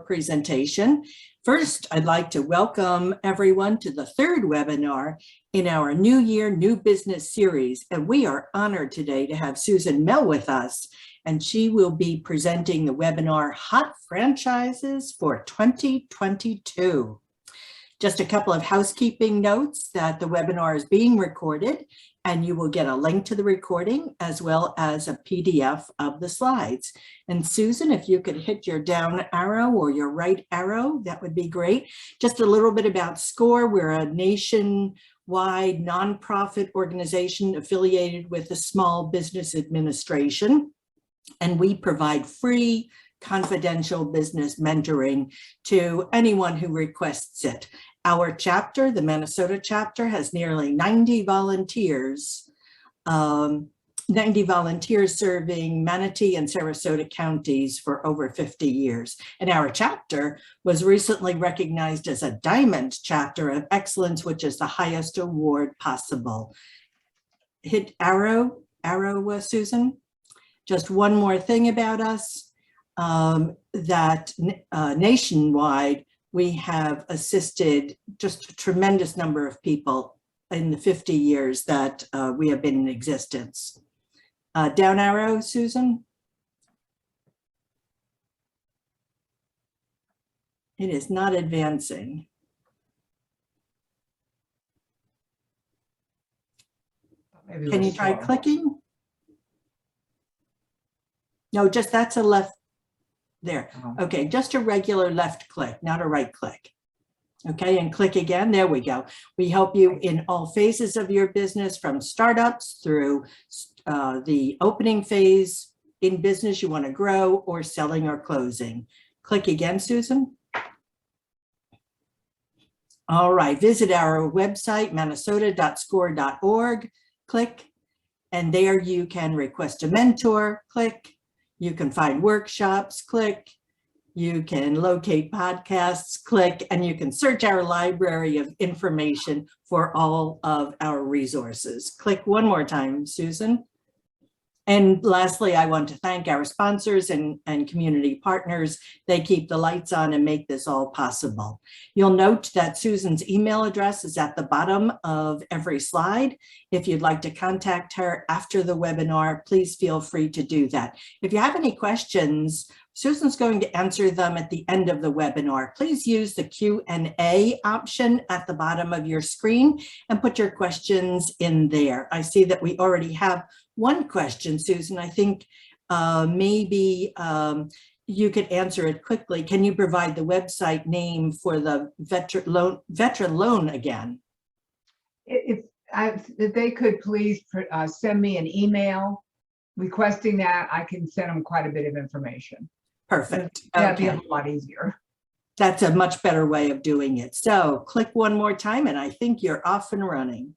presentation. First, I'd like to welcome everyone to the third webinar in our New Year, New Business series. And we are honored today to have Susan Mell with us, and she will be presenting the webinar Hot Franchises for 2022. Just a couple of housekeeping notes that the webinar is being recorded, and you will get a link to the recording as well as a PDF of the slides. And Susan, if you could hit your down arrow or your right arrow, that would be great. Just a little bit about SCORE. We're a nationwide nonprofit organization affiliated with the Small Business Administration, and we provide free confidential business mentoring to anyone who requests it. Our chapter, the Manasota chapter, has nearly 90 volunteers serving Manatee and Sarasota counties for over 50 years. And our chapter was recently recognized as a Diamond Chapter of Excellence, which is the highest award possible. Hit arrow, Susan. Just one more thing about us. Nationwide, we have assisted just a tremendous number of people in the 50 years that we have been in existence. Down arrow, Susan. It is not advancing. Can you try clicking? No, just that's a left. There. Okay, just a regular left click, not a right click. Okay, and click again. There we go. We help you in all phases of your business, from startups through the opening phase in business you want to grow, or selling or closing. Click again, Susan. All right, visit our website, manasota.score.org. Click, and there you can request a mentor. Click. You can find workshops, click. You can locate podcasts, click, and you can search our library of information for all of our resources. Click one more time, Susan. And lastly, I want to thank our sponsors and community partners. They keep the lights on and make this all possible. You'll note that Susan's email address is at the bottom of every slide. If you'd like to contact her after the webinar, please feel free to do that. If you have any questions, Susan's going to answer them at the end of the webinar. Please use the Q&A option at the bottom of your screen and put your questions in there. I see that we already have one question, Susan. I think maybe you could answer it quickly. Can you provide the website name for the veteran loan again? If they could please send me an email requesting that, I can send them quite a bit of information. Perfect. That'd be a lot easier. That's a much better way of doing it. So click one more time and I think you're off and running.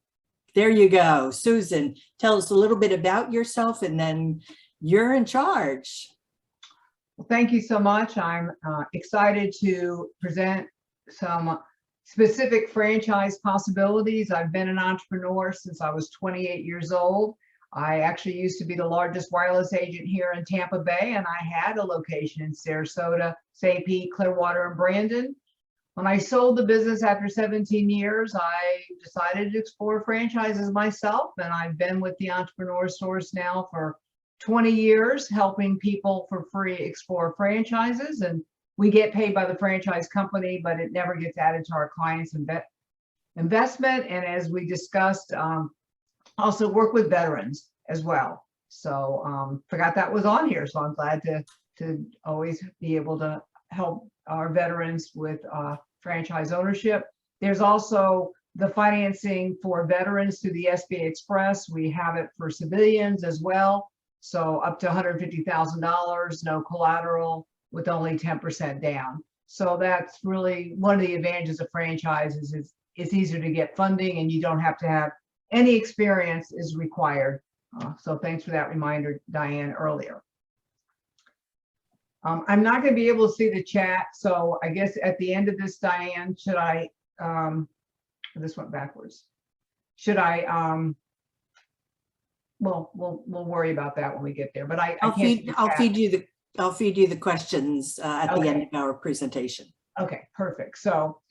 There you go. Susan, tell us a little bit about yourself and then you're in charge. Well, thank you so much. I'm excited to present some specific franchise possibilities. I've been an entrepreneur since I was 28 years old. I actually used to be the largest wireless agent here in Tampa Bay, and I had a location in Sarasota, St. Pete, Clearwater, and Brandon. When I sold the business after 17 years, I decided to explore franchises myself, and I've been with the Entrepreneur Source now for 20 years, helping people for free explore franchises. And we get paid by the franchise company, but it never gets added to our clients' investment. And as we discussed, also work with veterans as well. So forgot that was on here. So I'm glad to always be able to help our veterans with franchise ownership. There's also the financing for veterans through the SBA Express. We have it for civilians as well. So up to $150,000, no collateral, with only 10% down. So that's really one of the advantages of franchises is it's easier to get funding and you don't have to have any experience is required. So thanks for that reminder, Diane, earlier. I'm not going to be able to see the chat. So I guess at the end of this, Diane, should I, this went backwards. Should I, well, we'll worry about that when we get there, but I'll feed I'll feed you the questions at the Okay. end of our presentation. Okay, perfect. So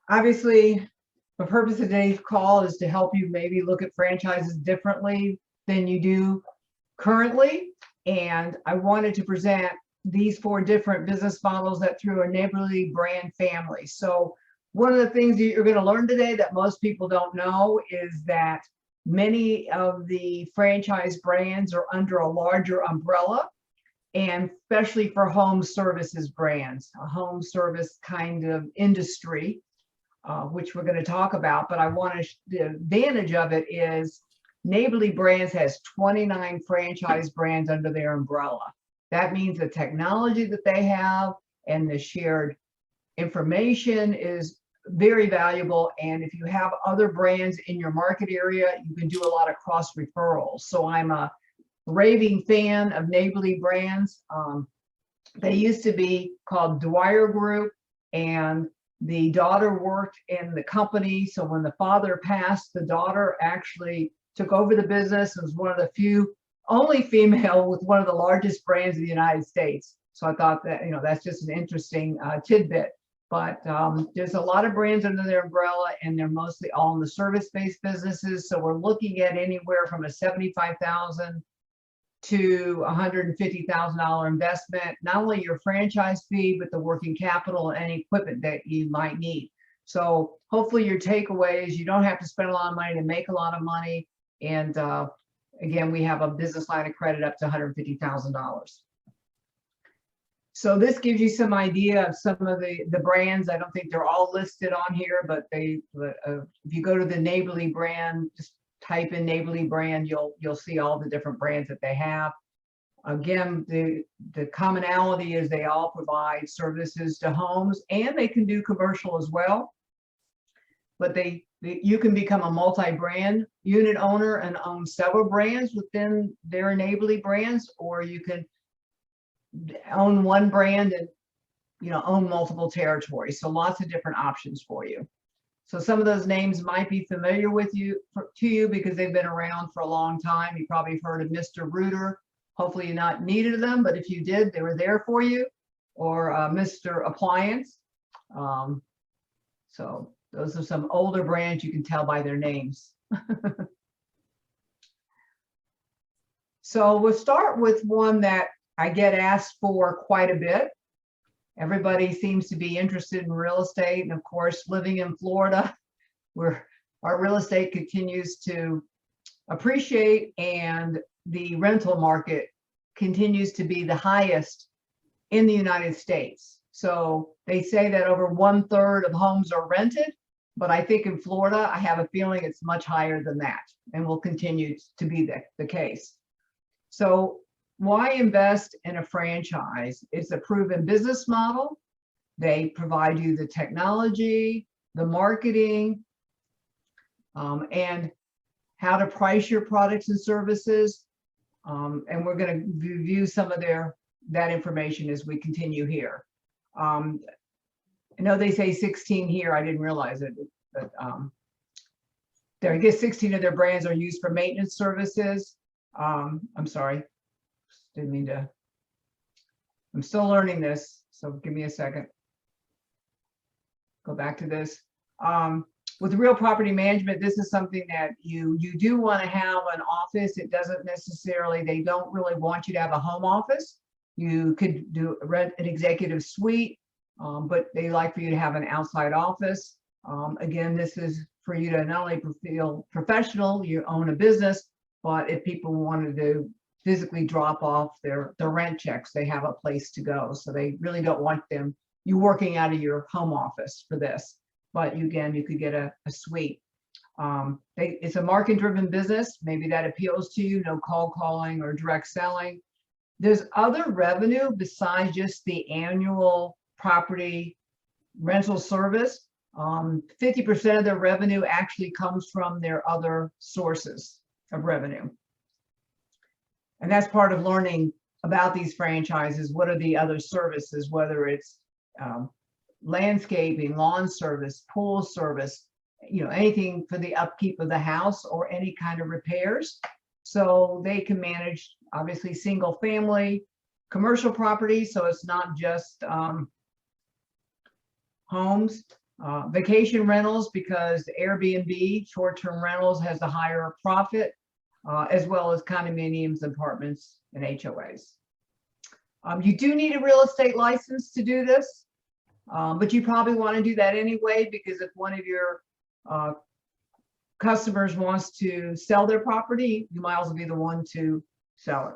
obviously, the purpose of today's call is to help you maybe look at franchises differently than you do currently. And I wanted to present these 4 different business models that through a neighborly brand family. So one of the things that you're going to learn today that most people don't know is that many of the franchise brands are under a larger umbrella, and especially for home services brands, a home service kind of industry, which we're going to talk about. But I want to, the advantage of it is Neighborly Brands has 29 franchise brands under their umbrella. That means the technology that they have and the shared information is very valuable. And if you have other brands in your market area, you can do a lot of cross referrals. So I'm a raving fan of Neighborly Brands. They used to be called Dwyer Group, and the daughter worked in the company. So when the father passed, the daughter actually took over the business and was one of the few, only female with one of the largest brands in the United States. So I thought that, that's just an interesting tidbit. But there's a lot of brands under their umbrella, and they're mostly all in the service-based businesses. So we're looking at anywhere from a $75,000 to $150,000 investment, not only your franchise fee, but the working capital and any equipment that you might need. So hopefully your takeaway is you don't have to spend a lot of money to make a lot of money. And again, we have a business line of credit up to $150,000. So this gives you some idea of some of the brands. I don't think they're all listed on here, but if you go to the Neighborly brand, just type in Neighborly brand, you'll see all the different brands that they have. Again, the commonality is they all provide services to homes, and they can do commercial as well. But you can become a multi-brand unit owner and own several brands within their Neighborly brands, or you can own one brand and own multiple territories. So lots of different options for you. So some of those names might be familiar to you because they've been around for a long time. You probably heard of Mr. Rooter. Hopefully you not needed them, but if you did, they were there for you. Or Mr. Appliance. So those are some older brands you can tell by their names. So we'll start with one that I get asked for quite a bit. Everybody seems to be interested in real estate. And of course, living in Florida, where our real estate continues to appreciate and the rental market continues to be the highest in the United States. So they say that over 1/3 of homes are rented, but I think in Florida, I have a feeling it's much higher than that and will continue to be the case. So why invest in a franchise? It's a proven business model. They provide you the technology, the marketing, and how to price your products and services. And we're going to review some of that information as we continue here. I know they say 16 here. I didn't realize it, but I guess 16 of their brands are used for maintenance services. I'm sorry. Didn't mean to. I'm still learning this, so give me a second. Go back to this. With real property management, this is something that you do want to have an office. It doesn't necessarily, they don't really want you to have a home office. You could rent an executive suite, but they like for you to have an outside office. Again, this is for you to not only feel professional, you own a business, but if people wanted to physically drop off their rent checks, they have a place to go. So they really don't want you working out of your home office for this. But again, you could get a suite. It's a market-driven business. Maybe that appeals to you. No cold calling or direct selling. There's other revenue besides just the annual property rental service. 50% of their revenue actually comes from their other sources of revenue. And that's part of learning about these franchises. What are the other services, whether it's landscaping, lawn service, pool service, anything for the upkeep of the house or any kind of repairs. So they can manage, obviously, single family, commercial property, so it's not just homes. Vacation rentals, because Airbnb, short-term rentals, has a higher profit, as well as condominiums, apartments, and HOAs. You do need a real estate license to do this, but you probably want to do that anyway, because if one of your customers wants to sell their property, you might also be the one to sell it.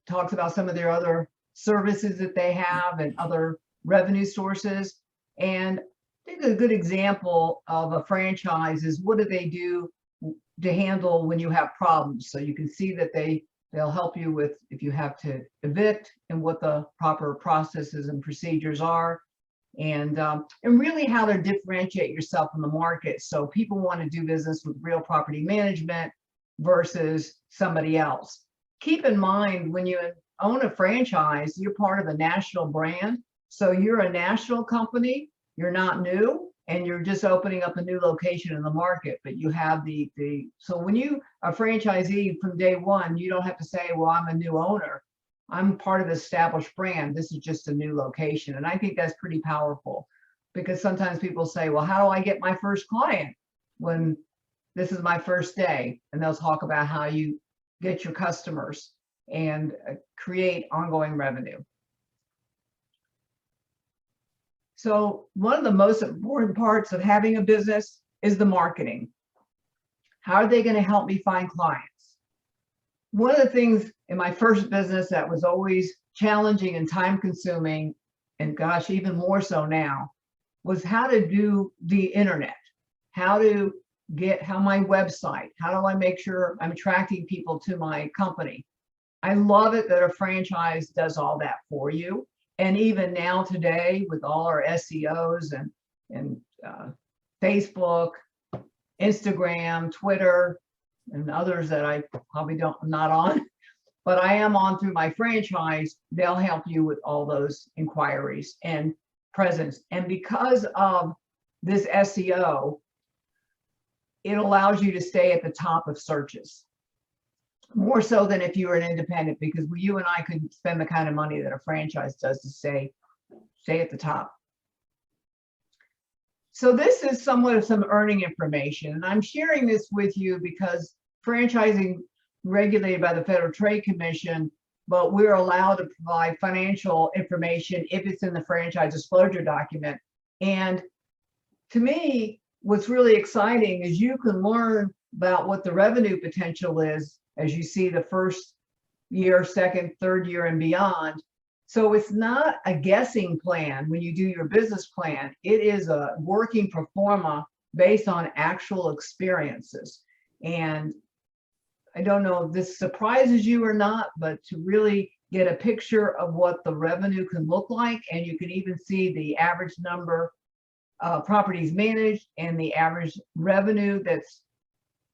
Talks about some of their other services that they have and other revenue sources. And I think a good example of a franchise is, what do they do to handle when you have problems? So you can see that they'll help you with if you have to evict and what the proper processes and procedures are, and really how to differentiate yourself in the market. So people want to do business with Real Property Management versus somebody else. Keep in mind, when you own a franchise, you're part of a national brand. So you're a national company, you're not new, and you're just opening up a new location in the market, but you have so when you are a franchisee from day one, you don't have to say, well, I'm a new owner. I'm part of an established brand. This is just a new location. And I think that's pretty powerful, because sometimes people say, well, how do I get my first client when this is my first day? And they'll talk about how you get your customers and create ongoing revenue. So one of the most important parts of having a business is the marketing. How are they going to help me find clients? One of the things in my first business that was always challenging and time consuming, and gosh, even more so now, was how to do the internet, how my website, how do I make sure I'm attracting people to my company? I love it that a franchise does all that for you. And even now today, with all our SEOs and Facebook, Instagram, Twitter, and others that I probably I'm not on, but I am on through my franchise, they'll help you with all those inquiries and presence. And because of this SEO, it allows you to stay at the top of searches, more so than if you were an independent, because you and I could spend the kind of money that a franchise does to stay at the top. So this is somewhat of some earning information, and I'm sharing this with you because franchising regulated by the Federal Trade Commission, but we're allowed to provide financial information if it's in the franchise disclosure document. And to me, what's really exciting is you can learn about what the revenue potential is as you see the first year, second, third year, and beyond. So it's not a guessing plan when you do your business plan. It is a working pro forma based on actual experiences. And I don't know if this surprises you or not, but to really get a picture of what the revenue can look like, and you can even see the average number of properties managed and the average revenue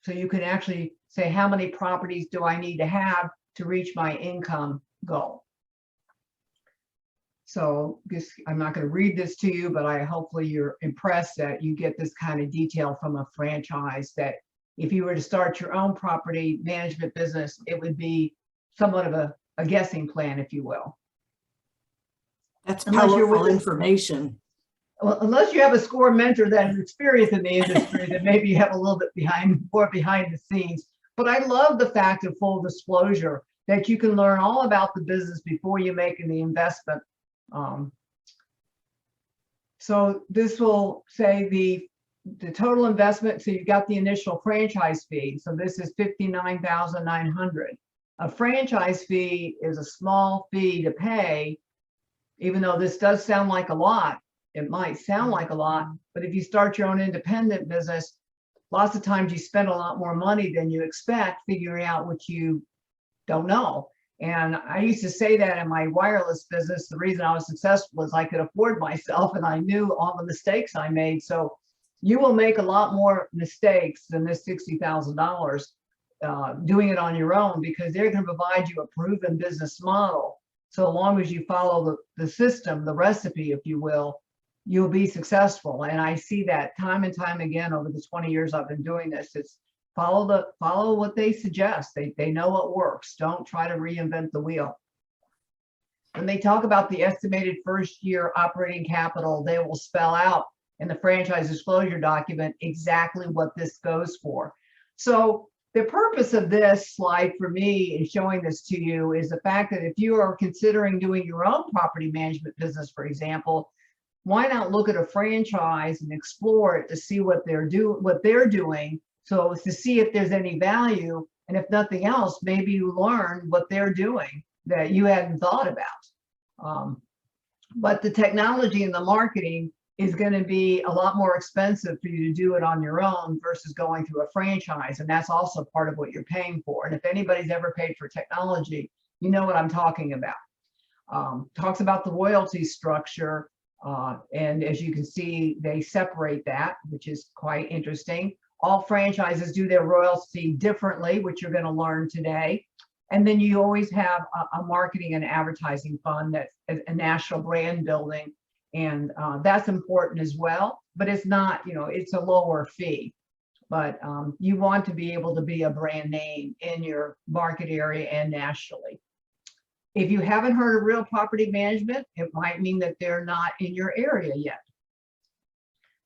so you can actually say, how many properties do I need to have to reach my income goal? So I'm not going to read this to you, but hopefully you're impressed that you get this kind of detail from a franchise, that if you were to start your own property management business, it would be somewhat of a guessing plan, if you will. That's powerful information. Well, unless you have a SCORE mentor that has experience in the industry, then maybe you have a little bit more behind the scenes. But I love the fact of full disclosure, that you can learn all about the business before you make the investment. So this will say the total investment. So you got the initial franchise fee. So this is $59,900. A franchise fee is a small fee to pay, even though this does sound like a lot. It might sound like a lot, but if you start your own independent business, lots of times you spend a lot more money than you expect figuring out what you don't know. And I used to say that in my wireless business, the reason I was successful is I could afford myself and I knew all the mistakes I made. So you will make a lot more mistakes than this $60,000 doing it on your own, because they're going to provide you a proven business model. So long as you follow the system, the recipe, if you will, you'll be successful. And I see that time and time again over the 20 years I've been doing this. follow what they suggest. They know what works. Don't try to reinvent the wheel. When they talk about the estimated first year operating capital, they will spell out in the franchise disclosure document exactly what this goes for. So the purpose of this slide for me in showing this to you is the fact that if you are considering doing your own property management business, for example, why not look at a franchise and explore it to see what they're doing, so as to see if there's any value, and if nothing else, maybe you learn what they're doing that you hadn't thought about. But the technology and the marketing is going to be a lot more expensive for you to do it on your own versus going through a franchise, and that's also part of what you're paying for. And if anybody's ever paid for technology, you know what I'm talking about. Talks about the royalty structure, and as you can see, they separate that, which is quite interesting. All franchises do their royalty differently, which you're going to learn today. And then you always have a marketing and advertising fund that's a national brand building. And that's important as well, but it's not, it's a lower fee. But you want to be able to be a brand name in your market area and nationally. If you haven't heard of real property management, it might mean that they're not in your area yet.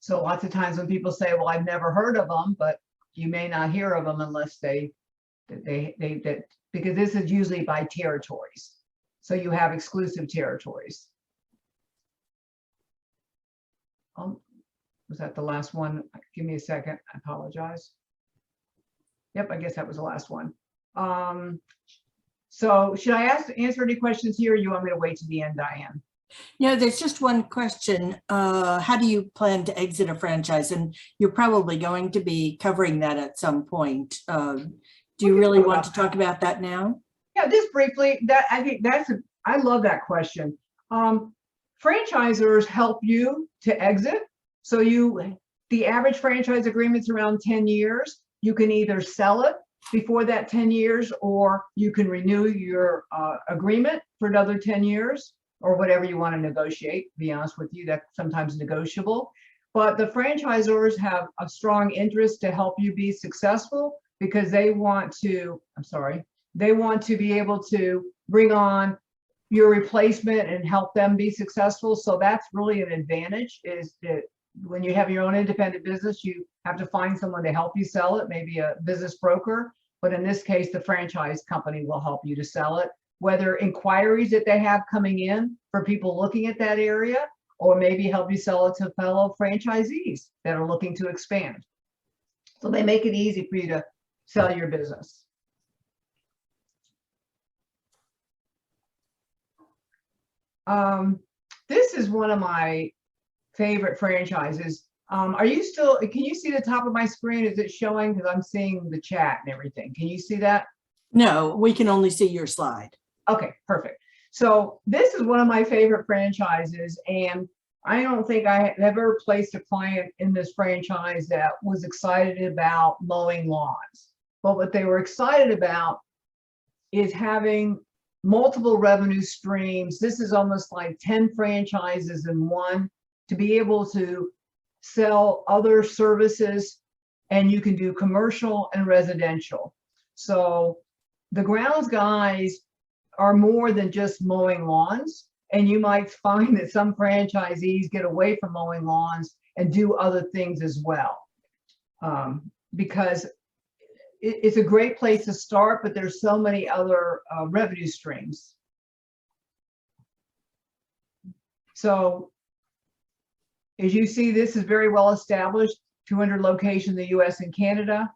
So lots of times when people say, well, I've never heard of them, but you may not hear of them unless because this is usually by territories. So you have exclusive territories. Was that the last one? Give me a second. I apologize. Yep, I guess that was the last one. So should I answer any questions here, or you want me to wait to the end, Diane? Yeah, there's just one question. How do you plan to exit a franchise? And you're probably going to be covering that at some point. Do you really want to talk about that now? Yeah, just briefly. I think I love that question. Franchisors help you to exit. So the average franchise agreement's around 10 years. You can either sell it before that 10 years, or you can renew your agreement for another 10 years, or whatever you want to negotiate. To be honest with you, that's sometimes negotiable. But the franchisors have a strong interest to help you be successful, because they want to be able to bring on your replacement and help them be successful. So that's really an advantage, is that when you have your own independent business, you have to find someone to help you sell it, maybe a business broker. But in this case, the franchise company will help you to sell it, whether inquiries that they have coming in for people looking at that area, or maybe help you sell it to fellow franchisees that are looking to expand. So they make it easy for you to sell your business. This is one of my favorite franchises. Can you see the top of my screen? Is it showing? Because I'm seeing the chat and everything. Can you see that? No, we can only see your slide. Okay, perfect. So this is one of my favorite franchises, and I don't think I have ever placed a client in this franchise that was excited about mowing lawns. But what they were excited about is having multiple revenue streams. This is almost like 10 franchises in one, to be able to sell other services, and you can do commercial and residential. So the grounds guys are more than just mowing lawns, and you might find that some franchisees get away from mowing lawns and do other things as well, because it's a great place to start, but there's so many other revenue streams. So as you see, this is very well established, 200 locations in the US and Canada.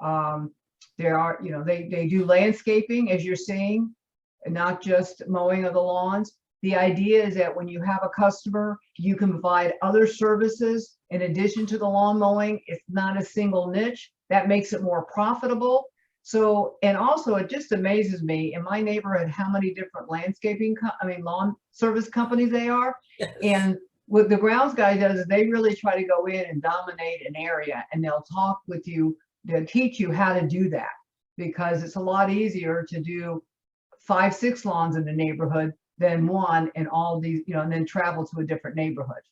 There are, they do landscaping, as you're seeing, and not just mowing of the lawns. The idea is that when you have a customer, you can provide other services in addition to the lawn mowing. It's not a single niche. That makes it more profitable. So, and also it just amazes me in my neighborhood how many different lawn service companies they are. Yes. And what the grounds guy does is they really try to go in and dominate an area, and they'll talk with you, they'll teach you how to do that, because it's a lot easier to do 5, 6 lawns in the neighborhood than one, and all these, and then travel to a different neighborhood.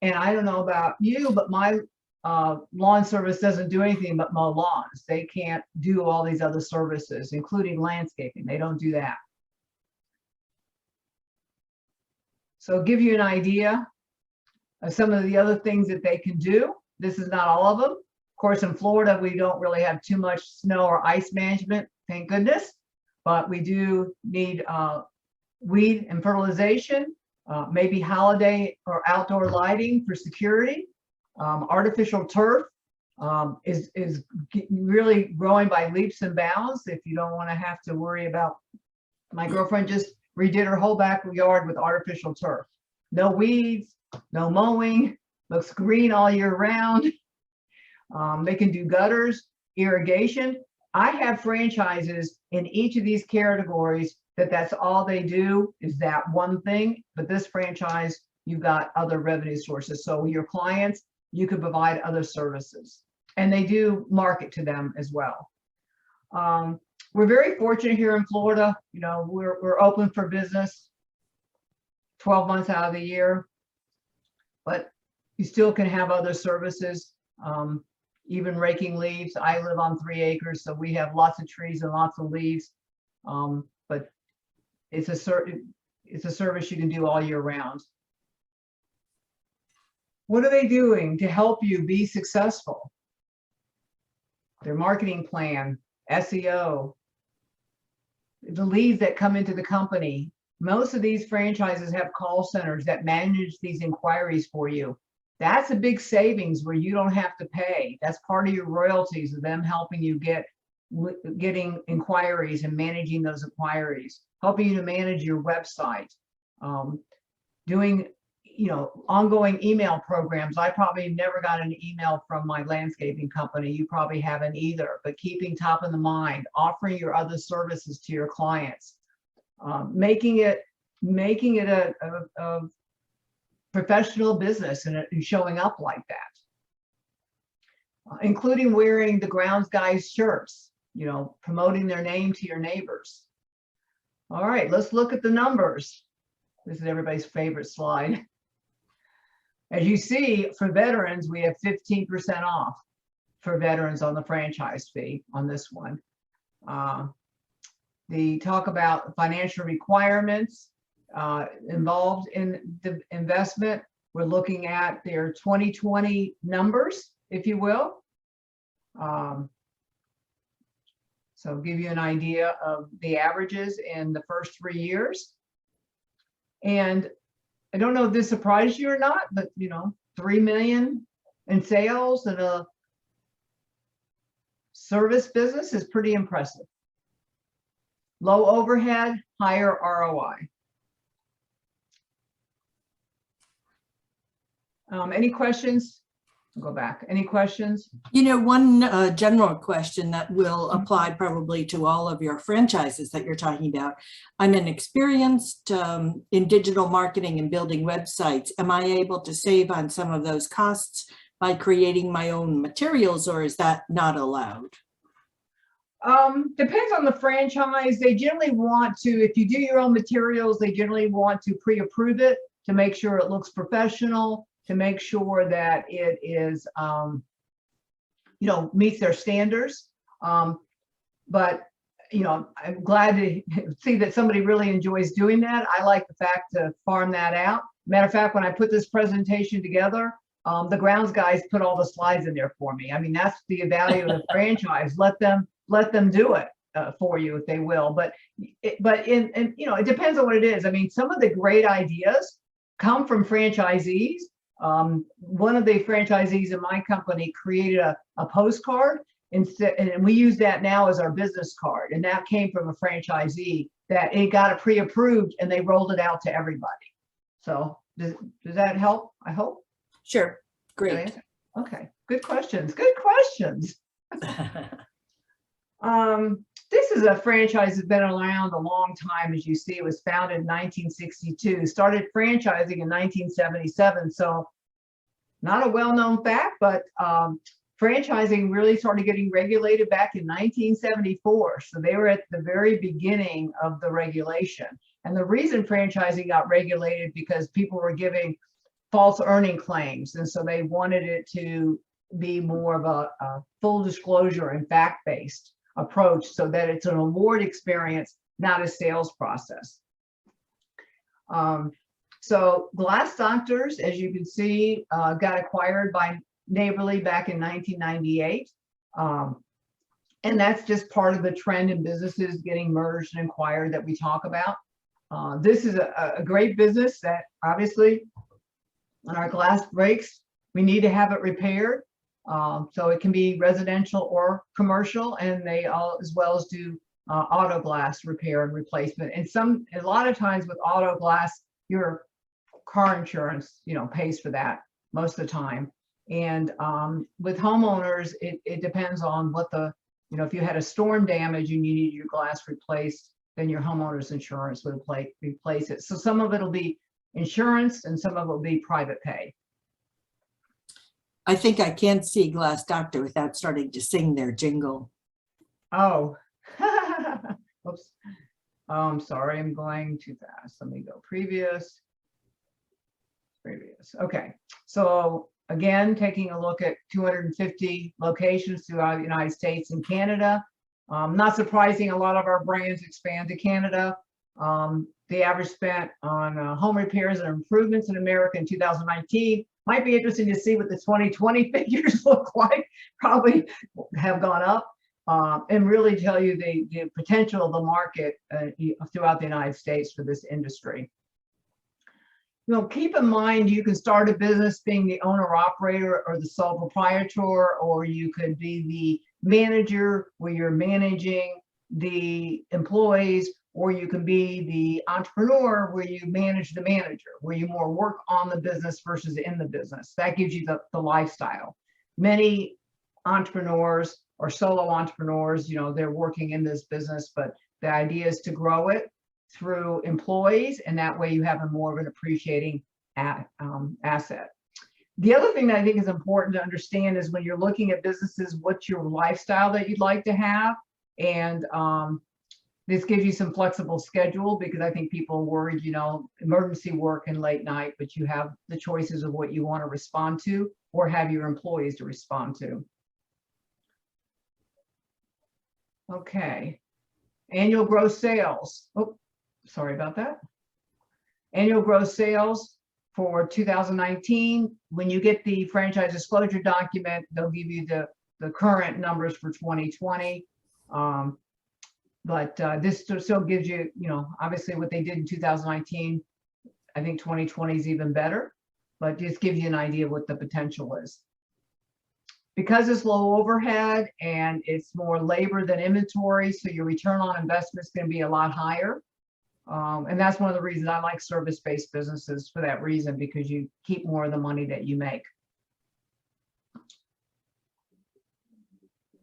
And I don't know about you, but my lawn service doesn't do anything but mow lawns. They can't do all these other services, including landscaping. They don't do that. So give you an idea of some of the other things that they can do. This is not all of them. Of course, in Florida, we don't really have too much snow or ice management, thank goodness, but we do need weed and fertilization, maybe holiday or outdoor lighting for security. Artificial turf is really growing by leaps and bounds. If you don't want to have to worry about, my girlfriend just redid her whole backyard with artificial turf. No weeds, no mowing, looks green all year round. They can do gutters, irrigation. I have franchises in each of these categories that's all they do is that one thing, but this franchise, you've got other revenue sources. So your clients, you could provide other services, and they do market to them as well. We're very fortunate here in Florida. You know, we're open for business 12 months out of the year, but you still can have other services, even raking leaves. I live on 3 acres, so we have lots of trees and lots of leaves, but it's a service you can do all year round. What are they doing to help you be successful? Their marketing plan, SEO, the leads that come into the company. Most of these franchises have call centers that manage these inquiries for you. That's a big savings where you don't have to pay. That's part of your royalties of them helping you getting inquiries and managing those inquiries, helping you to manage your website, doing, you know, ongoing email programs. I probably never got an email from my landscaping company. You probably haven't either, but keeping top of the mind, offering your other services to your clients, making it a professional business and showing up like that, including wearing the grounds guys shirts, you know, promoting their name to your neighbors. All right, let's look at the numbers. This is everybody's favorite slide. As you see, for veterans, we have 15% off for veterans on the franchise fee on this one. They talk about financial requirements involved in the investment. We're looking at their 2020 numbers, if you will. So give you an idea of the averages in the first 3 years. And I don't know if this surprised you or not, but you know, 3 million in sales and a service business is pretty impressive. Low overhead, higher ROI. Any questions? I'll go back. Any questions? You know, one general question that will apply probably to all of your franchises that you're talking about. I'm inexperienced in digital marketing and building websites. Am I able to save on some of those costs by creating my own materials, or is that not allowed? Depends on the franchise. They generally want to, if you do your own materials, they generally want to pre-approve it to make sure it looks professional, to make sure that it is, you know, meets their standards. But, you know, I'm glad to see that somebody really enjoys doing that. I like the fact to farm that out. Matter of fact, when I put this presentation together, the grounds guys put all the slides in there for me. I mean, that's the value of the franchise. Let them do it for you if they will. But in you know, it depends on what it is. I mean, some of the great ideas come from franchisees. One of the franchisees in my company created a postcard instead, and we use that now as our business card. And that came from a franchisee that it got it pre-approved and they rolled it out to everybody. So does that help? I hope. Sure. Great. Okay. Good questions. Good questions. This is a franchise that's been around a long time. As you see, it was founded in 1962, started franchising in 1977. So not a well-known fact, but franchising really started getting regulated back in 1974. So they were at the very beginning of the regulation. And the reason franchising got regulated because people were giving false earning claims. And so they wanted it to be more of a full disclosure and fact-based approach so that it's an award experience, not a sales process. So Glass Doctors, as you can see, got acquired by Neighborly back in 1998. And that's just part of the trend in businesses getting merged and acquired that we talk about. This is a great business that obviously when our glass breaks, we need to have it repaired. So it can be residential or commercial, and they all, as well as do auto glass repair and replacement. And a lot of times with auto glass, your car insurance, pays for that most of the time. And with homeowners, it depends on what if you had a storm damage and you need your glass replaced, then your homeowner's insurance would replace it. So some of it will be insurance and some of it will be private pay. I think I can't see Glass Doctor without starting to sing their jingle. Oh, oops. I'm sorry, I'm going too fast. Let me go previous. Okay, so again, taking a look at 250 locations throughout the United States and Canada. Not surprising, a lot of our brands expand to Canada. The average spent on home repairs and improvements in America in 2019 might be interesting to see what the 2020 figures look like. Probably have gone up, and really tell you the potential of the market throughout the United States for this industry. Keep in mind, you can start a business being the owner operator or the sole proprietor, or you could be the manager where you're managing the employees, or you can be the entrepreneur where you manage the manager, where you more work on the business versus in the business. That gives you the lifestyle. Many entrepreneurs or solo entrepreneurs, they're working in this business, but the idea is to grow it through employees, and that way you have a more of an appreciating asset. The other thing that I think is important to understand is when you're looking at businesses, what's your lifestyle that you'd like to have? And this gives you some flexible schedule, because I think people are worried, emergency work and late night, but you have the choices of what you want to respond to or have your employees to respond to. Okay, annual gross sales. Oh, sorry about that. Annual gross sales for 2019. When you get the franchise disclosure document, they'll give you the current numbers for 2020. But this still gives you, obviously what they did in 2019. I think 2020 is even better, but just gives you an idea of what the potential is. Because it's low overhead and it's more labor than inventory, so your return on investment is going to be a lot higher. And that's one of the reasons I like service-based businesses, for that reason, because you keep more of the money that you make.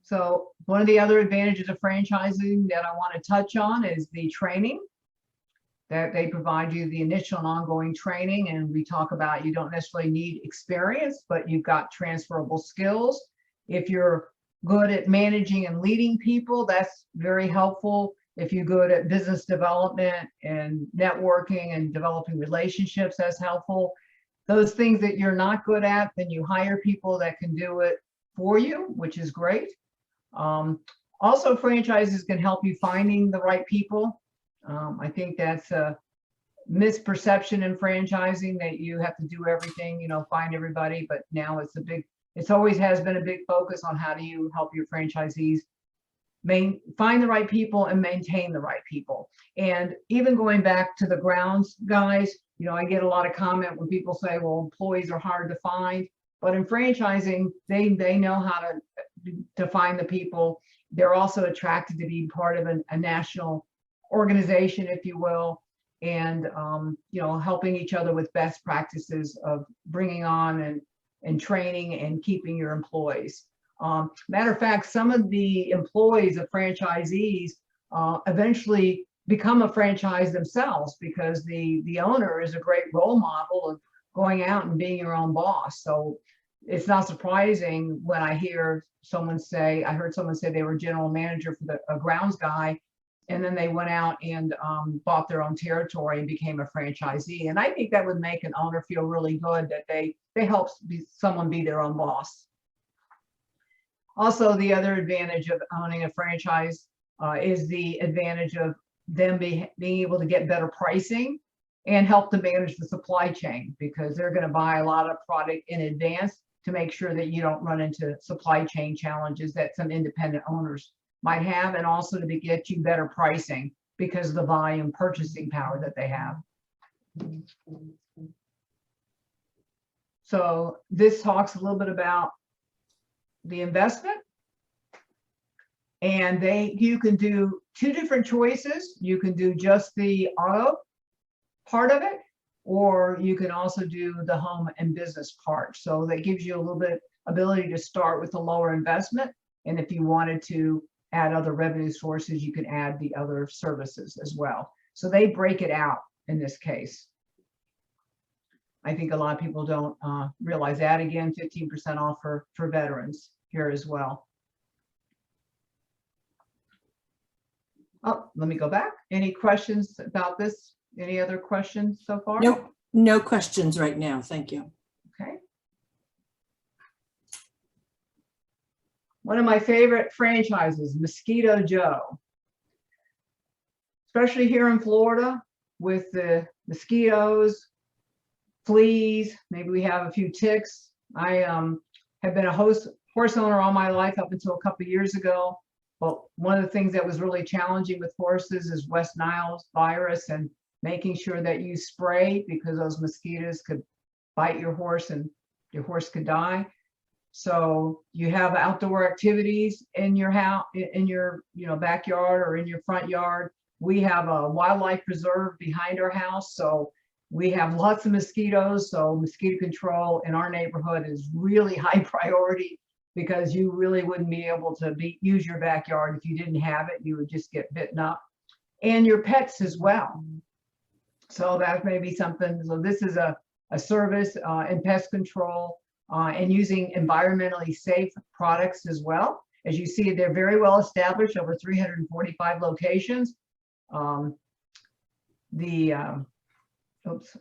So one of the other advantages of franchising that I want to touch on is the training, that they provide you the initial and ongoing training. And we talk about, you don't necessarily need experience, but you've got transferable skills. If you're good at managing and leading people, that's very helpful. If you're good at business development and networking and developing relationships, that's helpful. Those things that you're not good at, then you hire people that can do it for you, which is great. Also, franchises can help you finding the right people. I think that's a misperception in franchising, that you have to do everything, find everybody, but now it's always has been a big focus on how do you help your franchisees find the right people and maintain the right people. And even going back to the grounds guys, I get a lot of comment when people say, well, employees are hard to find, but in franchising, they know how to find the people. They're also attracted to be part of a national organization, if you will, and helping each other with best practices of bringing on and training and keeping your employees. Matter of fact, some of the employees of franchisees eventually become a franchise themselves, because the owner is a great role model of going out and being your own boss. So it's not surprising when I hear someone say, I heard someone say they were general manager for a grounds guy, and then they went out and bought their own territory and became a franchisee. And I think that would make an owner feel really good that they help someone be their own boss. Also, the other advantage of owning a franchise is the advantage of them being able to get better pricing and help to manage the supply chain, because they're going to buy a lot of product in advance to make sure that you don't run into supply chain challenges that some independent owners might have, and also to get you better pricing because of the volume purchasing power that they have. So this talks a little bit about the investment, and you can do two different choices. You can do just the auto part of it, or you can also do the home and business part. So that gives you a little bit ability to start with a lower investment, and if you wanted to add other revenue sources, you can add the other services as well. So they break it out in this case. I think a lot of people don't realize that. Again, 15% off for veterans here as well. Oh, let me go back. Any questions about this? Any other questions so far? Nope, no questions right now. Thank you. Okay. One of my favorite franchises, Mosquito Joe. Especially here in Florida with the mosquitoes, fleas, maybe we have a few ticks. I have been a horse owner all my life up until a couple of years ago. But one of the things that was really challenging with horses is West Nile virus, and making sure that you spray, because those mosquitoes could bite your horse and your horse could die. So you have outdoor activities in your house, in your backyard or in your front yard. We have a wildlife preserve behind our house, so we have lots of mosquitoes. So mosquito control in our neighborhood is really high priority, because you really wouldn't be able to use your backyard if you didn't have it. You would just get bitten up, and your pets as well. So that may be something. So this is a service in pest control and using environmentally safe products as well. As you see, they're very well established, over 345 locations. Oops,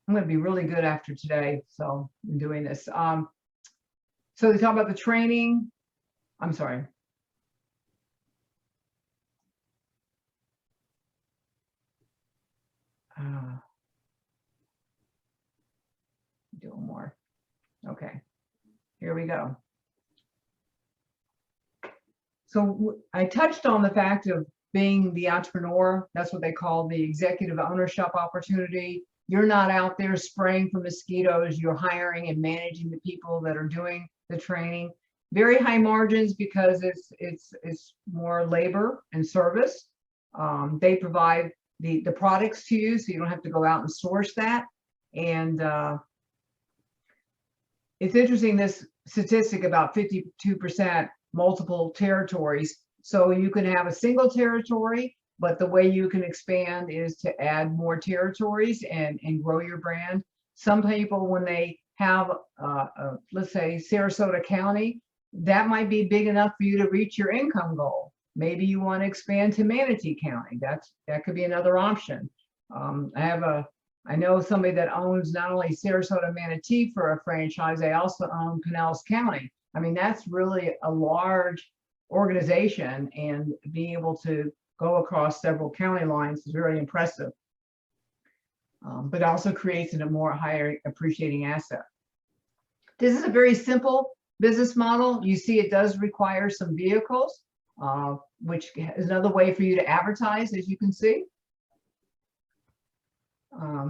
I'm going to be really good after today, so I'm doing this. So they talk about the training. I'm sorry. Doing more. Okay, here we go. So I touched on the fact of being the entrepreneur. That's what they call the executive ownership opportunity. You're not out there spraying for mosquitoes. You're hiring and managing the people that are doing the training. Very high margins, because it's more labor and service. They provide the products to you, so you don't have to go out and source that. And it's interesting, this statistic about 52% multiple territories. So you can have a single territory, but the way you can expand is to add more territories and grow your brand. Some people, when they have, let's say, Sarasota County, that might be big enough for you to reach your income goal. Maybe you want to expand to Manatee County. That could be another option. I know somebody that owns not only Sarasota, Manatee for a franchise, they also own Pinellas County. I mean, that's really a large organization, and being able to go across several county lines is very impressive. But also creates a more higher appreciating asset. This is a very simple business model. You see, it does require some vehicles, which is another way for you to advertise, as you can see.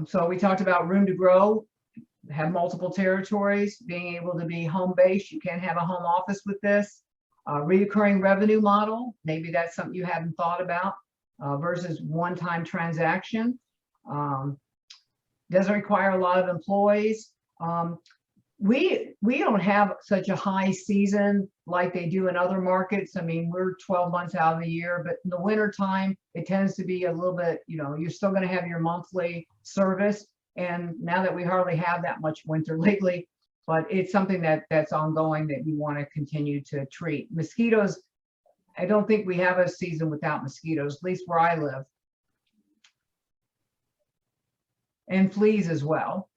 So we talked about room to grow, have multiple territories, being able to be home-based. You can have a home office with this. Reoccurring revenue model, maybe that's something you haven't thought about, versus one-time transaction. Doesn't require a lot of employees. We don't have such a high season like they do in other markets. I mean, we're 12 months out of the year, but in the winter time, it tends to be a little bit, you're still going to have your monthly service. And now that we hardly have that much winter lately, but it's something that's ongoing that you want to continue to treat. Mosquitoes, I don't think we have a season without mosquitoes, at least where I live. And fleas as well.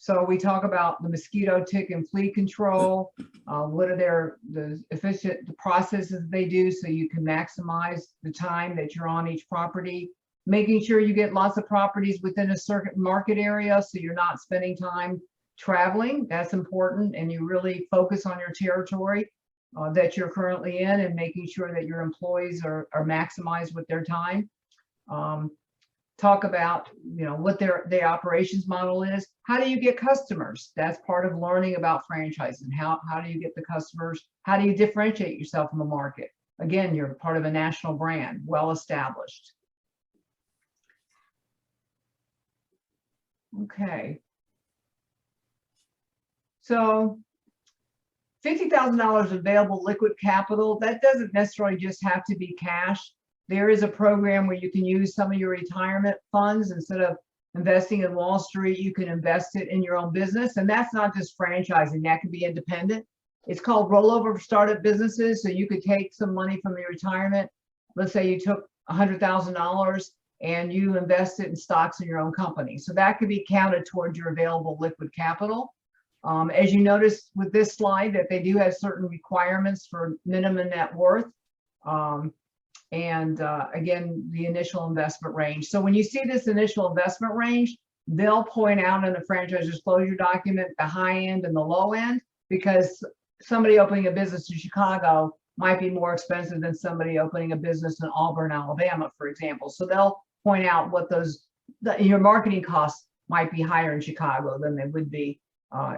So we talk about the mosquito, tick, and flea control. What are the efficient processes they do so you can maximize the time that you're on each property. Making sure you get lots of properties within a certain market area so you're not spending time traveling. That's important, and you really focus on your territory that you're currently in, and making sure that your employees are maximized with their time. Talk about, you know, what their operations model is. How do you get customers? That's part of learning about franchising. How do you get the customers? How do you differentiate yourself in the market? Again, you're part of a national brand, well established. Okay. So $50,000 available liquid capital, that doesn't necessarily just have to be cash. There is a program where you can use some of your retirement funds. Instead of investing in Wall Street, you can invest it in your own business. And that's not just franchising, that can be independent. It's called rollover startup businesses. So you could take some money from your retirement. Let's say you took $100,000 and you invest it in stocks in your own company. So that could be counted towards your available liquid capital. As you notice with this slide, that they do have certain requirements for minimum net worth. Again, the initial investment range. So when you see this initial investment range, they'll point out in the franchise disclosure document the high end and the low end, because somebody opening a business in Chicago might be more expensive than somebody opening a business in Auburn, Alabama, for example. So they'll point out what your marketing costs might be higher in Chicago than they would be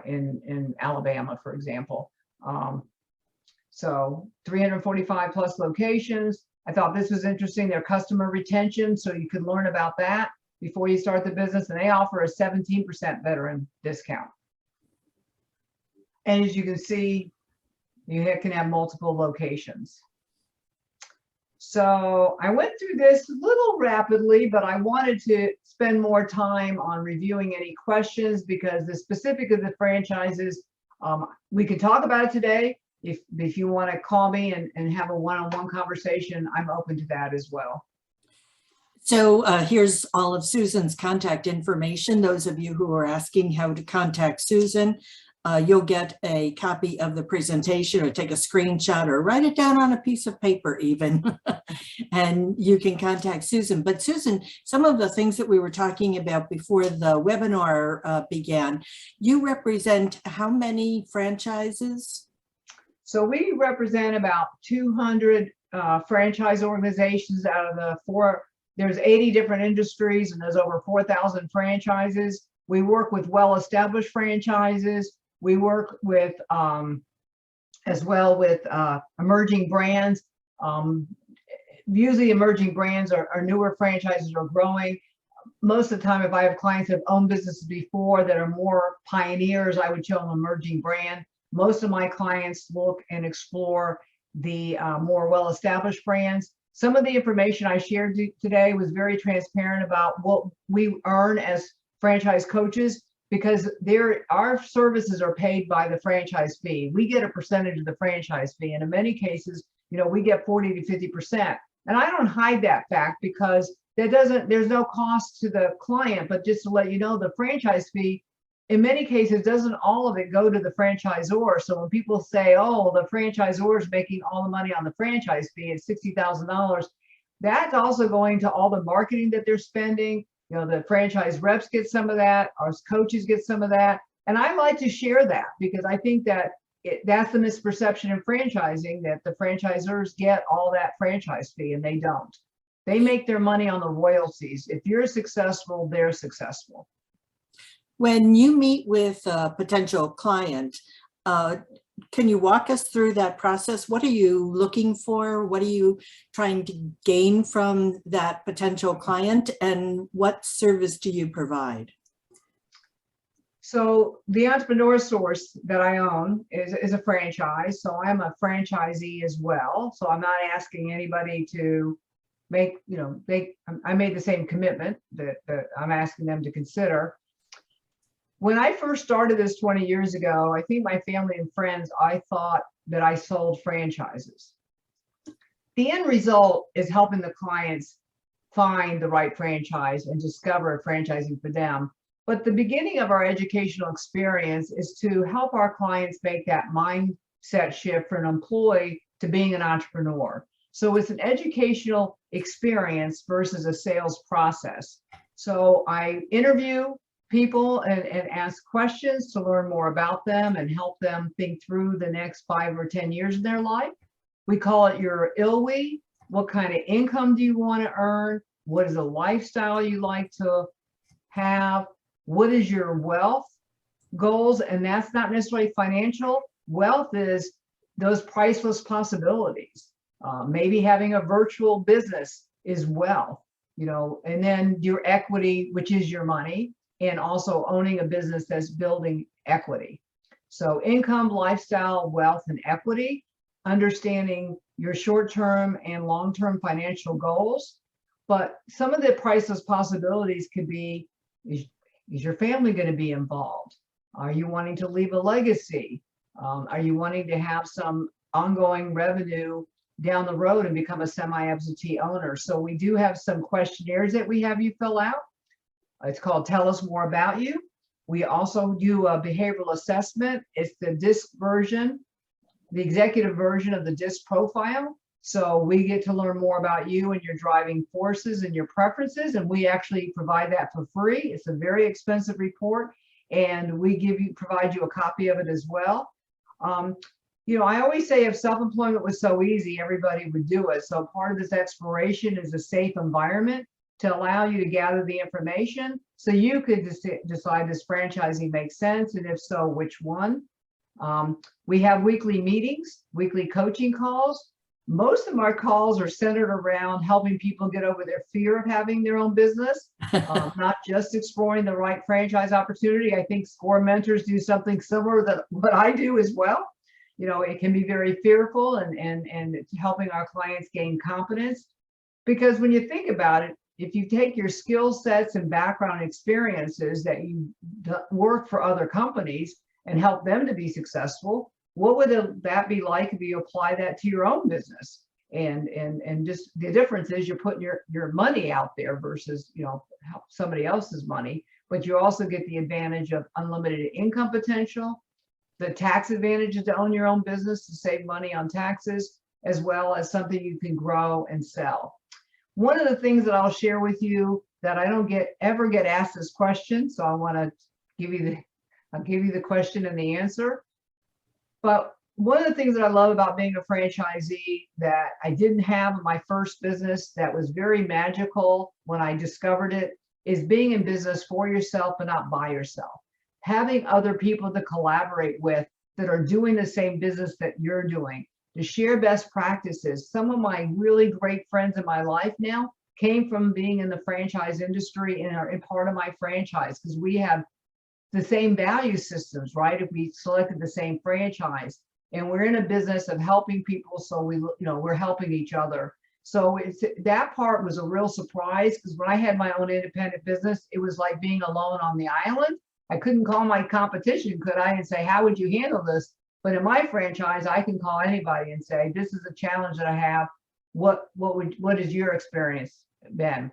in Alabama, for example. So 345 plus locations. I thought this was interesting, their customer retention, so you can learn about that before you start the business, and they offer a 17% veteran discount. And as you can see, you can have multiple locations. So I went through this a little rapidly, but I wanted to spend more time on reviewing any questions, because the specific of the franchises, we could talk about it today. If you want to call me and have a one-on-one conversation, I'm open to that as well. So here's all of Susan's contact information. Those of you who are asking how to contact Susan, you'll get a copy of the presentation, or take a screenshot, or write it down on a piece of paper even, and you can contact Susan. But Susan, some of the things that we were talking about before the webinar began, you represent how many franchises? So we represent about 200 franchise organizations out of the there's 80 different industries, and there's over 4,000 franchises. We work with well-established franchises. We work with, as well with emerging brands. Usually emerging brands are newer franchises are growing. Most of the time, if I have clients that have owned businesses before that are more pioneers, I would show them emerging brand. Most of my clients look and explore the more well-established brands. Some of the information I shared today was very transparent about what we earn as franchise coaches, because our services are paid by the franchise fee. We get a percentage of the franchise fee, and in many cases, you know, we get 40 to 50%. And I don't hide that fact, because there's no cost to the client. But just to let you know, the franchise fee, in many cases, doesn't all of it go to the franchisor. So when people say, oh, the franchisor is making all the money on the franchise fee at $60,000, that's also going to all the marketing that they're spending. You know, the franchise reps get some of that, our coaches get some of that. And I like to share that, because I think that that's the misperception in franchising, that the franchisors get all that franchise fee, and they don't. They make their money on the royalties. If you're successful, they're successful. When you meet with a potential client, can you walk us through that process? What are you looking for? What are you trying to gain from that potential client? And what service do you provide? So the Entrepreneur Source that I own is a franchise. So I'm a franchisee as well. So I'm not asking anybody to make, I made the same commitment that I'm asking them to consider. When I first started this 20 years ago, I think my family and friends, I thought that I sold franchises. The end result is helping the clients find the right franchise and discover franchising for them. But the beginning of our educational experience is to help our clients make that mindset shift for an employee to being an entrepreneur. So it's an educational experience versus a sales process. So I interview people and ask questions to learn more about them and help them think through the next 5 or 10 years in their life. We call it your ILWE. What kind of income do you want to earn? What is a lifestyle you like to have? What is your wealth goals? And that's not necessarily financial. Wealth is those priceless possibilities. Maybe having a virtual business is wealth, and then your equity, which is your money, and also owning a business that's building equity. So income, lifestyle, wealth, and equity, understanding your short-term and long-term financial goals. But some of the priceless possibilities could be, is your family going to be involved? Are you wanting to leave a legacy? Are you wanting to have some ongoing revenue down the road and become a semi-absentee owner? So we do have some questionnaires that we have you fill out. It's called Tell Us More About You. We also do a behavioral assessment. It's the DISC version, the executive version of the DISC profile. So we get to learn more about you and your driving forces and your preferences, and we actually provide that for free. It's a very expensive report, and we provide you a copy of it as well. I always say if self-employment was so easy, everybody would do it. So part of this exploration is a safe environment to allow you to gather the information so you could decide does franchising make sense, and if so, which one. We have weekly meetings, weekly coaching calls. Most of our calls are centered around helping people get over their fear of having their own business, not just exploring the right franchise opportunity. I think SCORE mentors do something similar that what I do as well. It can be very fearful, and it's helping our clients gain confidence. Because when you think about it, if you take your skill sets and background experiences that you work for other companies and help them to be successful, what would that be like if you apply that to your own business? And just the difference is you're putting your money out there versus somebody else's money, but you also get the advantage of unlimited income potential, the tax advantages to own your own business to save money on taxes, as well as something you can grow and sell. One of the things that I'll share with you that I don't ever get asked this question, so I want to I'll give you the question and the answer. But one of the things that I love about being a franchisee that I didn't have in my first business that was very magical when I discovered it is being in business for yourself but not by yourself. Having other people to collaborate with that are doing the same business that you're doing, to share best practices. Some of my really great friends in my life now came from being in the franchise industry and are part of my franchise because we have the same value systems, right? If we selected the same franchise, and we're in a business of helping people, so we're helping each other. So that part was a real surprise because when I had my own independent business, it was like being alone on the island. I couldn't call my competition, could I, and say, how would you handle this? But in my franchise, I can call anybody and say, this is a challenge that I have. What is your experience been?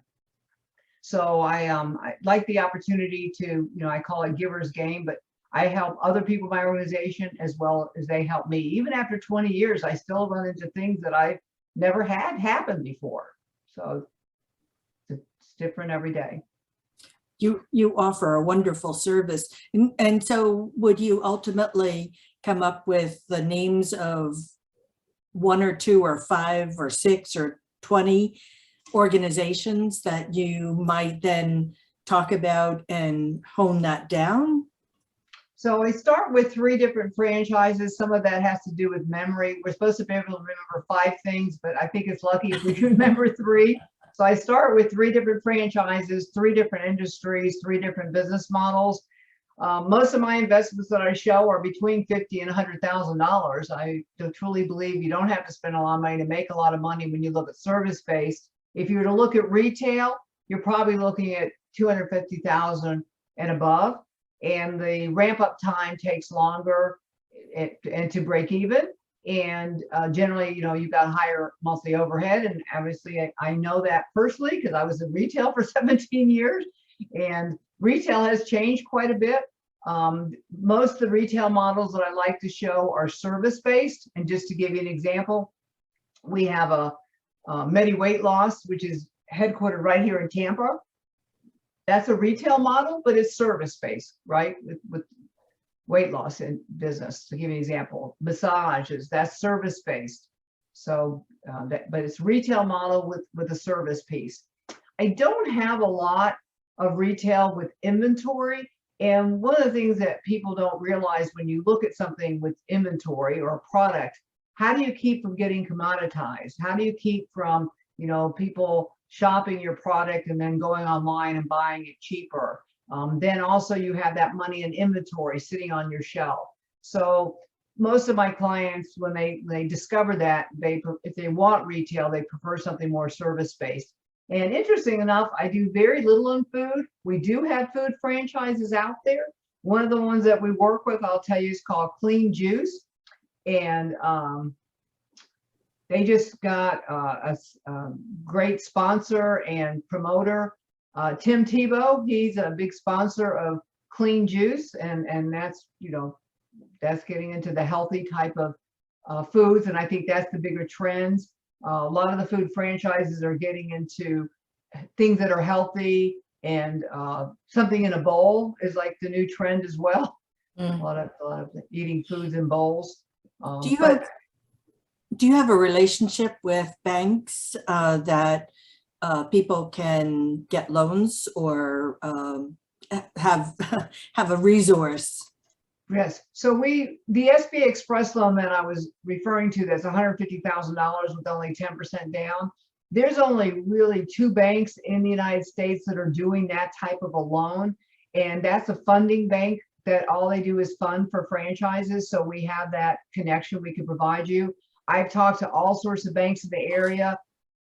So I like the opportunity to, I call it giver's game, but I help other people in my organization as well as they help me. Even after 20 years, I still run into things that I've never had happen before. So it's different every day. You offer a wonderful service. And so would you ultimately come up with the names of 1 or 2 or 5 or 6 or 20 organizations that you might then talk about and hone that down? So I start with 3 different franchises. Some of that has to do with memory. We're supposed to be able to remember 5 things, but I think it's lucky if we can remember 3. So I start with 3 different franchises, 3 different industries, 3 different business models. Most of my investments that I show are between $50,000 and $100,000. I truly believe you don't have to spend a lot of money to make a lot of money when you look at service-based. If you were to look at retail, you're probably looking at $250,000 and above, and the ramp-up time takes longer and to break even. And generally, you've got higher monthly overhead. And obviously, I know that personally because I was in retail for 17 years. And Retail has changed quite a bit. Most of the retail models that I like to show are service-based. And just to give you an example, we have a Medi Weight Loss, which is headquartered right here in Tampa. That's a retail model, but it's service-based, right? With weight loss in business. To give you an example, massages, that's service-based. So, but it's retail model with a service piece. I don't have a lot of retail with inventory. And one of the things that people don't realize when you look at something with inventory or a product, how do you keep from getting commoditized? How do you keep from, you know, people shopping your product and then going online and buying it cheaper? Then also you have that money in inventory sitting on your shelf. So most of my clients, when they discover that, if they want retail, they prefer something more service-based. And interesting enough, I do very little in food. We do have food franchises out there. One of the ones that we work with, I'll tell you, is called Clean Juice. And they just got a great sponsor and promoter, Tim Tebow. He's a big sponsor of Clean Juice, and that's, you know, that's getting into the healthy type of foods, and I think that's the bigger trends. A lot of the food franchises are getting into things that are healthy, and something in a bowl is like the new trend as well. A lot of eating foods in bowls. Do you have a relationship with banks that people can get loans or have a resource? Yes. So the SBA Express loan that I was referring to, that's $150,000 with only 10% down. There's only really 2 banks in the United States that are doing that type of a loan. And that's a funding bank that all they do is fund for franchises. So we have that connection we can provide you. I've talked to all sorts of banks in the area.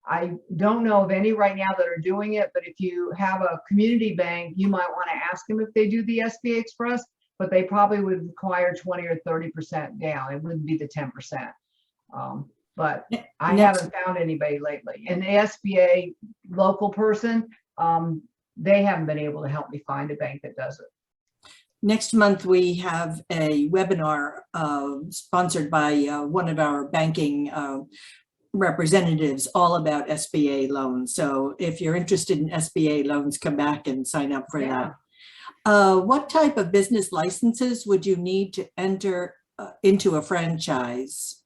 I don't know of any right now that are doing it, but if you have a community bank, you might want to ask them if they do the SBA Express, but they probably would require 20 or 30% down. It wouldn't be the 10%. But I haven't found anybody lately. And the SBA local person, they haven't been able to help me find a bank that does it. Next month, we have a webinar sponsored by one of our banking representatives all about SBA loans. So if you're interested in SBA loans, come back and sign up for that. What type of business licenses would you need to enter into a franchise?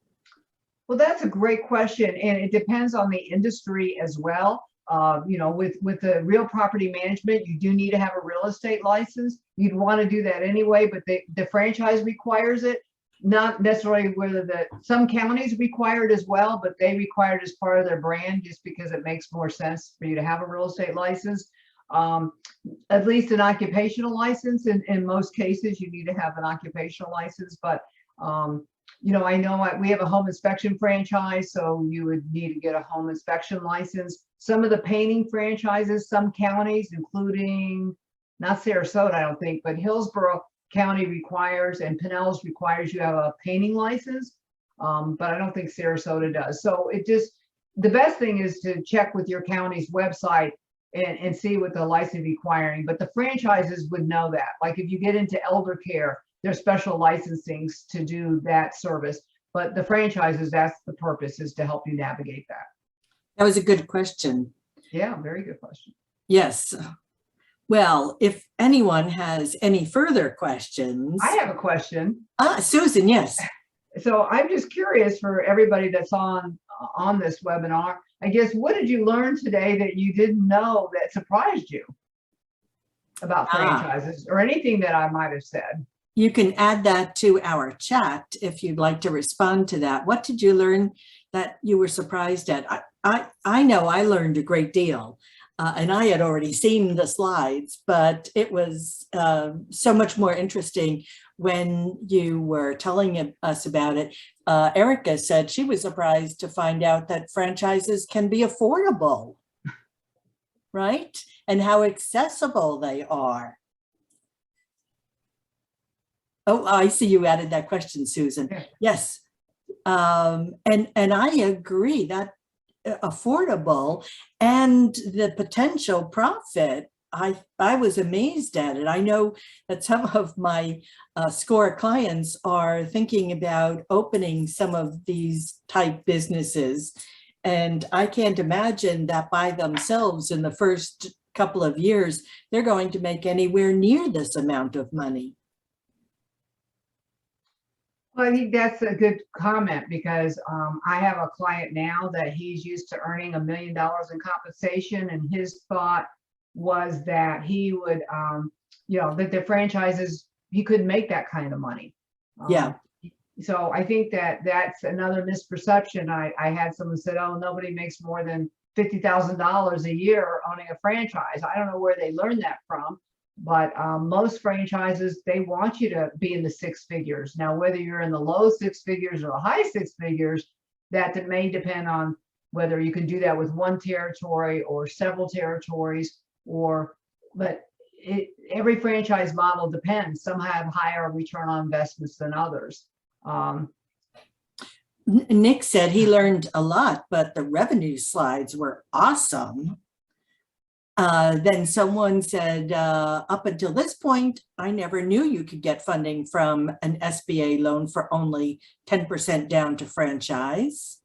Well, that's a great question. And it depends on the industry as well. You know, with the real property management, you do need to have a real estate license. You'd want to do that anyway, but the franchise requires it. Not necessarily whether some counties require it as well, but they require it as part of their brand just because it makes more sense for you to have a real estate license. At least an occupational license. In most cases, you need to have an occupational license, but you know, I know we have a home inspection franchise, so you would need to get a home inspection license. Some of the painting franchises, some counties, including not Sarasota, I don't think, but Hillsborough County requires, and Pinellas requires you have a painting license, but I don't think Sarasota does. So the best thing is to check with your county's website and see what the license requiring, but the franchises would know that. Like if you get into elder care, there's special licensings to do that service, but the franchises, that's the purpose, is to help you navigate that. That was a good question. Yeah, very good question. Yes. Well, if anyone has any further questions. I have a question. Susan, yes. So I'm just curious for everybody that's on this webinar, I guess, what did you learn today that you didn't know that surprised you about franchises or anything that I might have said? You can add that to our chat if you'd like to respond to that. What did you learn that you were surprised at? I know I learned a great deal, and I had already seen the slides, but it was so much more interesting when you were telling us about it. Erica said she was surprised to find out that franchises can be affordable, right? And how accessible they are. Oh, I see you added that question, Susan. Yes. And I agree that affordable and the potential profit I was amazed at it. I know that some of my SCORE clients are thinking about opening some of these type businesses. And I can't imagine that by themselves in the first couple of years, they're going to make anywhere near this amount of money. Well, I think that's a good comment because I have a client now that he's used to earning $1 million in compensation, and his thought was that he would, that the franchises, he couldn't make that kind of money. Yeah. So I think that that's another misperception. I had someone said, oh, nobody makes more than $50,000 a year owning a franchise. I don't know where they learned that from, but most franchises, they want you to be in the six figures. Now, whether you're in the low six figures or the high six figures, that may depend on whether you can do that with one territory or several territories, but every franchise model depends. Some have higher return on investments than others. Nick said he learned a lot, but the revenue slides were awesome. Then someone said, up until this point, I never knew you could get funding from an SBA loan for only 10% down to franchise.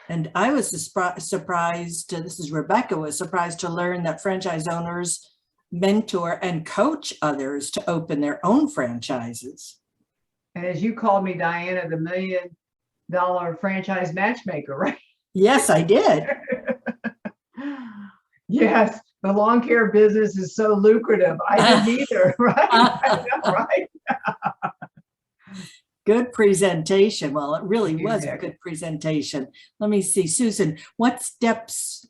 And I was surprised, this is Rebecca, was surprised to learn that franchise owners mentor and coach others to open their own franchises. And as you called me, Diana, the $1 million franchise matchmaker, right? Yes, I did. Yes, the lawn care business is so lucrative. I didn't either, right? I know, right? Good presentation. Well, it really Thank you, was a Nick. good presentation. Let me see, Susan, what steps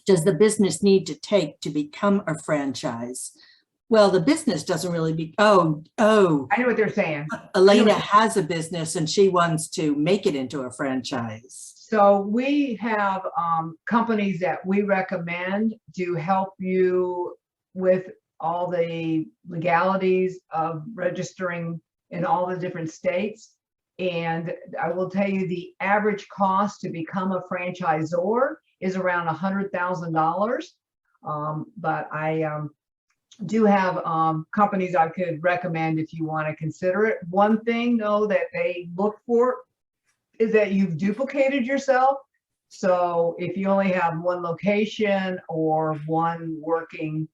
does the business need to take to become a franchise? Well, the business doesn't really I know what they're saying. Elena has a business and she wants to make it into a franchise. So we have companies that we recommend to help you with all the legalities of registering in all the different states. And I will tell you the average cost to become a franchisor is around $100,000. But I do have companies I could recommend if you want to consider it. One thing though that they look for is that you've duplicated yourself. So if you only have one location or one working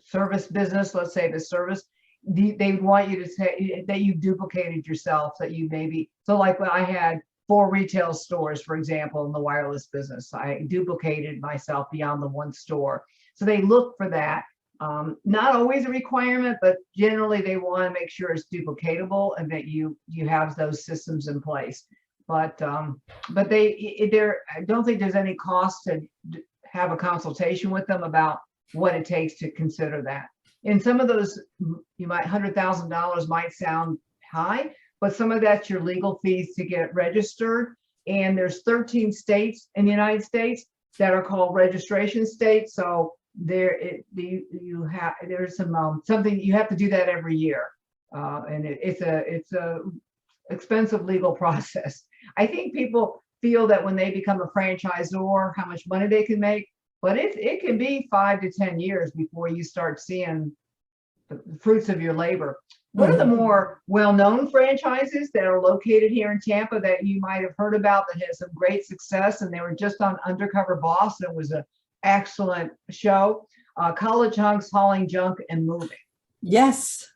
service business, let's say the service, they want you to say that you duplicated yourself, that you maybe, so like when I had 4 retail stores, for example, in the wireless business, I duplicated myself beyond the one store. So they look for that. Not always a requirement, but generally they want to make sure it's duplicatable and that you have those systems in place. But I don't think there's any cost to have a consultation with them about what it takes to consider that. In some of those, $100,000 might sound high, but some of that's your legal fees to get registered. And there's 13 states in the United States that are called registration states. So there's some something you have to do that every year, and it's a expensive legal process. I think people feel that when they become a franchisor, how much money they can make, but it can be 5 to 10 years before you start seeing the fruits of your labor. One of the more well-known franchises that are located here in Tampa that you might have heard about that has some great success, and they were just on Undercover Boss. It was an excellent show. College Hunks Hauling Junk and Moving. Yes.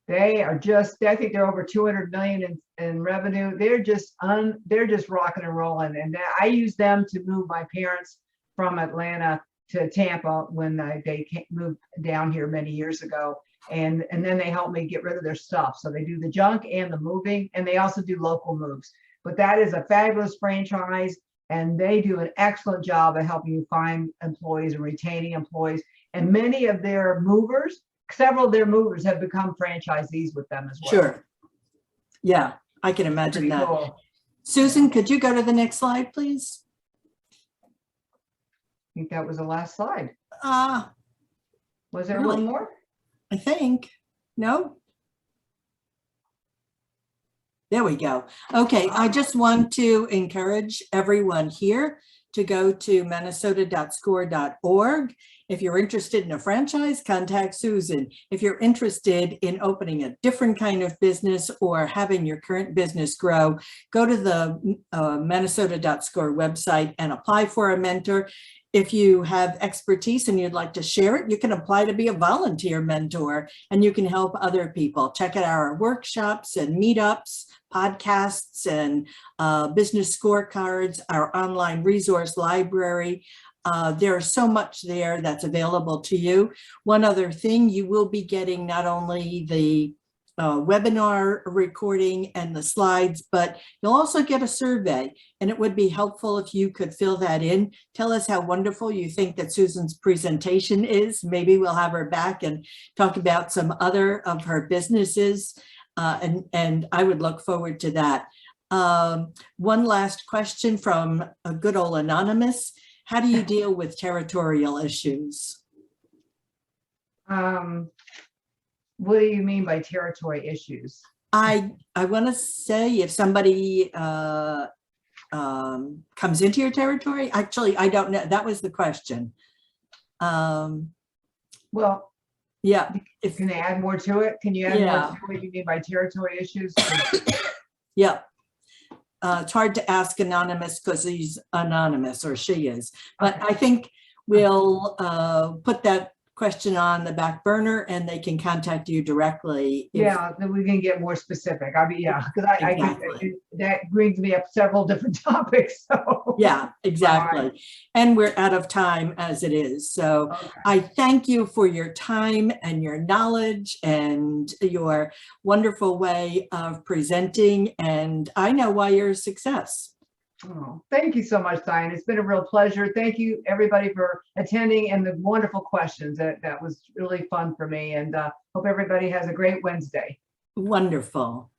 They are just, I think they're over 200 million in revenue. They're just rocking and rolling. And I use them to move my parents from Atlanta to Tampa when they moved down here many years ago. And then they help me get rid of their stuff. So they do the junk and the moving, and they also do local moves. But that is a fabulous franchise, and they do an excellent job of helping you find employees and retaining employees. And many of their movers, several of their movers have become franchisees with them as well. Sure. Yeah, I can imagine that. Cool. Susan, could you go to the next slide, please? I think that was the last slide. Was there Really? one more? I think. No? There we go. Okay, I just want to encourage everyone here to go to manasota.score.org. If you're interested in a franchise, contact Susan. If you're interested in opening a different kind of business or having your current business grow, go to the manasota.score website and apply for a mentor. If you have expertise and you'd like to share it, you can apply to be a volunteer mentor and you can help other people. Check out our workshops and meetups, podcasts, and business scorecards, our online resource library. There's so much there that's available to you. One other thing, you will be getting not only the webinar recording and the slides, but you'll also get a survey, and it would be helpful if you could fill that in. Tell us how wonderful you think that Susan's presentation is. Maybe we'll have her back and talk about some other of her businesses, and I would look forward to that. One last question from a good old anonymous. How do you deal with territorial issues? What do you mean by territory issues? I want to say if somebody comes into your territory, actually, I don't know. That was the question. Well, yeah. Can I add more to it? Can you add more to what you mean by territory issues? Yeah. It's hard to ask anonymous because he's anonymous, or she is, but I think we'll put that question on the back burner and they can contact you directly. Yeah, then we can get more specific. I mean, yeah, because Exactly. that brings me up several different topics. So Yeah, exactly. And we're out of time as it is. So I thank you for your time and your knowledge and your wonderful way of presenting. And I know why you're a success. Oh, thank you so much, Diane. It's been a real pleasure. Thank you, everybody, for attending and the wonderful questions. That was really fun for me. And hope everybody has a great Wednesday. Wonderful.